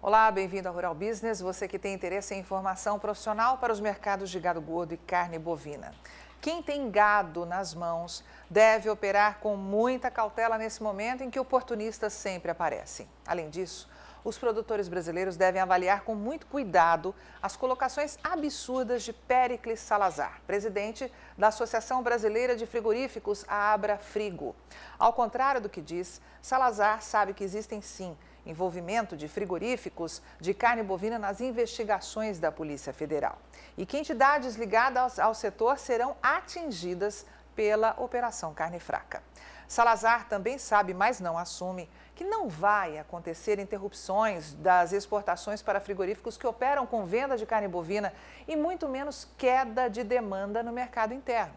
Olá, bem-vindo ao Rural Business. Você que tem interesse em informação profissional para os mercados de gado gordo e carne bovina. Quem tem gado nas mãos deve operar com muita cautela nesse momento em que oportunistas sempre aparecem. Além disso, os produtores brasileiros devem avaliar com muito cuidado as colocações absurdas de Péricles Salazar, presidente da Associação Brasileira de Frigoríficos, a Abrafrigo. Ao contrário do que diz, Salazar sabe que existem sim envolvimento de frigoríficos de carne bovina nas investigações da Polícia Federal. E que entidades ligadas ao setor serão atingidas pela Operação Carne Fraca. Salazar também sabe, mas não assume, que não vai acontecer interrupções das exportações para frigoríficos que operam com venda de carne bovina e muito menos queda de demanda no mercado interno.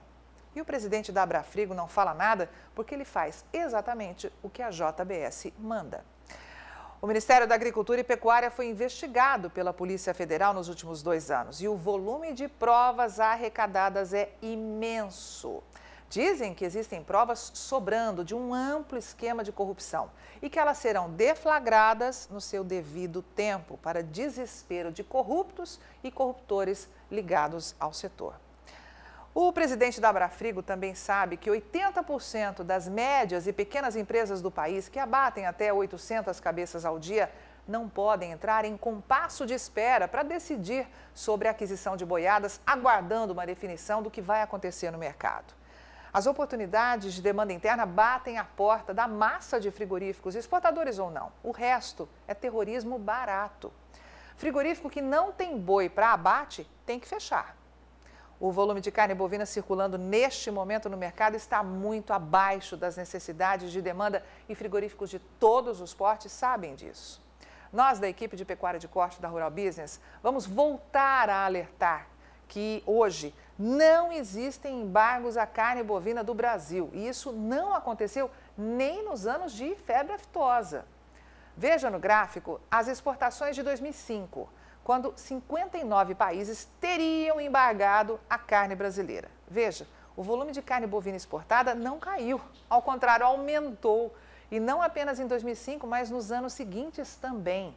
E o presidente da Abrafrigo não fala nada porque ele faz exatamente o que a JBS manda. O Ministério da Agricultura e Pecuária foi investigado pela Polícia Federal nos últimos 2 anos e o volume de provas arrecadadas é imenso. Dizem que existem provas sobrando de um amplo esquema de corrupção e que elas serão deflagradas no seu devido tempo para desespero de corruptos e corruptores ligados ao setor. O presidente da Abrafrigo também sabe que 80% das médias e pequenas empresas do país, que abatem até 800 cabeças ao dia, não podem entrar em compasso de espera para decidir sobre a aquisição de boiadas, aguardando uma definição do que vai acontecer no mercado. As oportunidades de demanda interna batem à porta da massa de frigoríficos, exportadores ou não. O resto é terrorismo barato. Frigorífico que não tem boi para abate tem que fechar. O volume de carne bovina circulando neste momento no mercado está muito abaixo das necessidades de demanda e frigoríficos de todos os portes sabem disso. Nós, da equipe de pecuária de corte da Rural Business, vamos voltar a alertar que hoje não existem embargos à carne bovina do Brasil e isso não aconteceu nem nos anos de febre aftosa. Veja no gráfico as exportações de 2005. Quando 59 países teriam embargado a carne brasileira. Veja, o volume de carne bovina exportada não caiu, ao contrário, aumentou. E não apenas em 2005, mas nos anos seguintes também.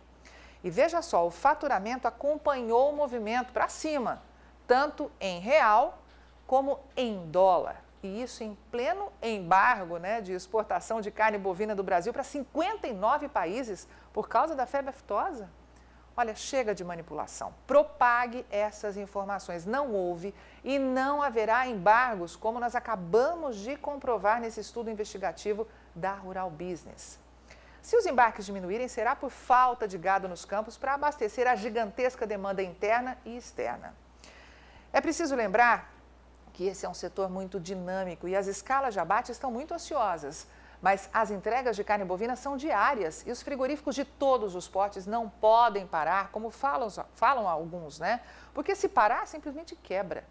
E veja só, o faturamento acompanhou o movimento para cima, tanto em real como em dólar. E isso em pleno embargo, de exportação de carne bovina do Brasil para 59 países por causa da febre aftosa. Olha, chega de manipulação. Propague essas informações. Não houve e não haverá embargos, como nós acabamos de comprovar nesse estudo investigativo da Rural Business. Se os embarques diminuírem, será por falta de gado nos campos para abastecer a gigantesca demanda interna e externa. É preciso lembrar que esse é um setor muito dinâmico e as escalas de abate estão muito ansiosas. Mas as entregas de carne bovina são diárias e os frigoríficos de todos os portes não podem parar, como falam alguns, Porque se parar, simplesmente quebra.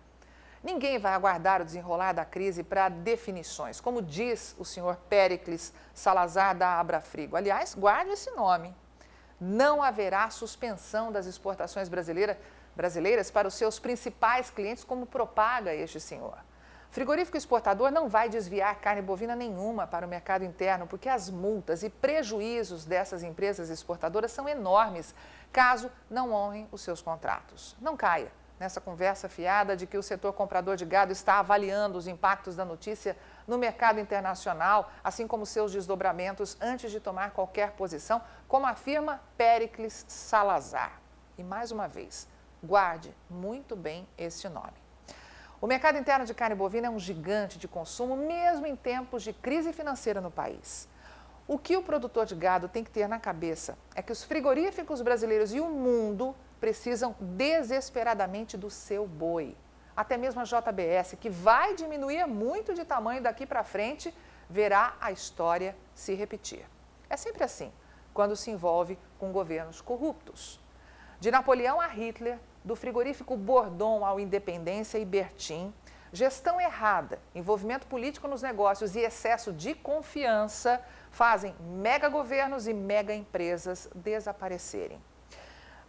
Ninguém vai aguardar o desenrolar da crise para definições, como diz o senhor Péricles Salazar da Abrafrigo. Aliás, guarde esse nome. Não haverá suspensão das exportações brasileiras para os seus principais clientes, como propaga este senhor. Frigorífico exportador não vai desviar carne bovina nenhuma para o mercado interno, porque as multas e prejuízos dessas empresas exportadoras são enormes, caso não honrem os seus contratos. Não caia nessa conversa fiada de que o setor comprador de gado está avaliando os impactos da notícia no mercado internacional, assim como seus desdobramentos antes de tomar qualquer posição, como afirma Péricles Salazar. E mais uma vez, guarde muito bem este nome. O mercado interno de carne bovina é um gigante de consumo, mesmo em tempos de crise financeira no país. O que o produtor de gado tem que ter na cabeça é que os frigoríficos brasileiros e o mundo precisam desesperadamente do seu boi. Até mesmo a JBS, que vai diminuir muito de tamanho daqui para frente, verá a história se repetir. É sempre assim, quando se envolve com governos corruptos. De Napoleão a Hitler, do frigorífico Bordon ao Independência e Bertin, gestão errada, envolvimento político nos negócios e excesso de confiança fazem megagovernos e mega empresas desaparecerem.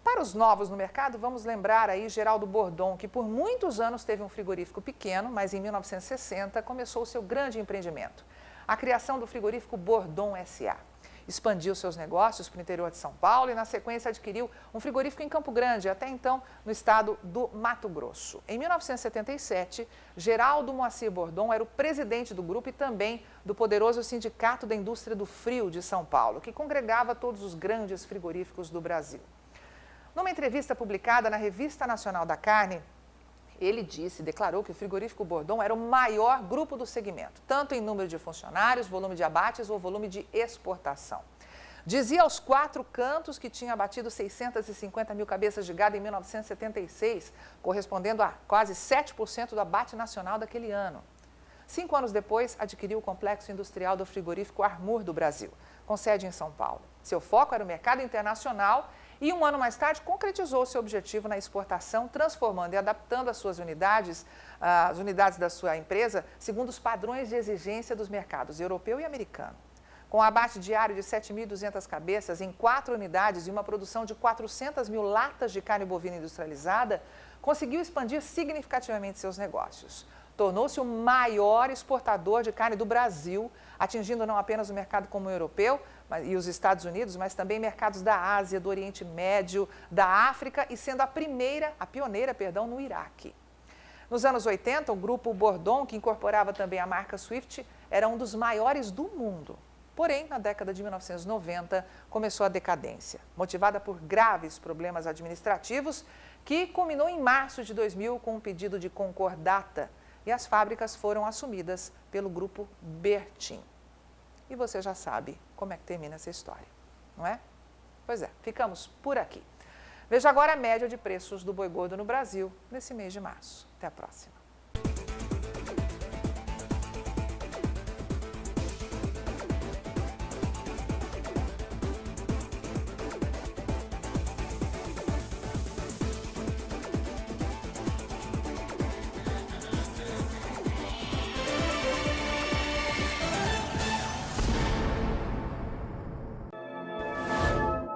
Para os novos no mercado, vamos lembrar aí Geraldo Bordon, que por muitos anos teve um frigorífico pequeno, mas em 1960 começou o seu grande empreendimento, a criação do frigorífico Bordon S.A. expandiu seus negócios para o interior de São Paulo e, na sequência, adquiriu um frigorífico em Campo Grande, até então no estado do Mato Grosso. Em 1977, Geraldo Moacir Bordon era o presidente do grupo e também do poderoso Sindicato da Indústria do Frio de São Paulo, que congregava todos os grandes frigoríficos do Brasil. Numa entrevista publicada na Revista Nacional da Carne, ele declarou que o frigorífico Bordon era o maior grupo do segmento, tanto em número de funcionários, volume de abates ou volume de exportação. Dizia aos quatro cantos que tinha abatido 650 mil cabeças de gado em 1976, correspondendo a quase 7% do abate nacional daquele ano. 5 anos depois, adquiriu o complexo industrial do frigorífico Armour do Brasil, com sede em São Paulo. Seu foco era o mercado internacional e 1 ano mais tarde concretizou seu objetivo na exportação, transformando e adaptando as unidades da sua empresa, segundo os padrões de exigência dos mercados europeu e americano. Com um abate diário de 7.200 cabeças em 4 unidades e uma produção de 400 mil latas de carne bovina industrializada, conseguiu expandir significativamente seus negócios. Tornou-se o maior exportador de carne do Brasil, atingindo não apenas o mercado comum europeu e os Estados Unidos, mas também mercados da Ásia, do Oriente Médio, da África e sendo a pioneira, no Iraque. Nos anos 80, o grupo Bordon, que incorporava também a marca Swift, era um dos maiores do mundo. Porém, na década de 1990, começou a decadência, motivada por graves problemas administrativos, que culminou em março de 2000 com um pedido de concordata, e as fábricas foram assumidas pelo grupo Bertin. E você já sabe como é que termina essa história, não é? Pois é, ficamos por aqui. Veja agora a média de preços do boi gordo no Brasil nesse mês de março. Até a próxima.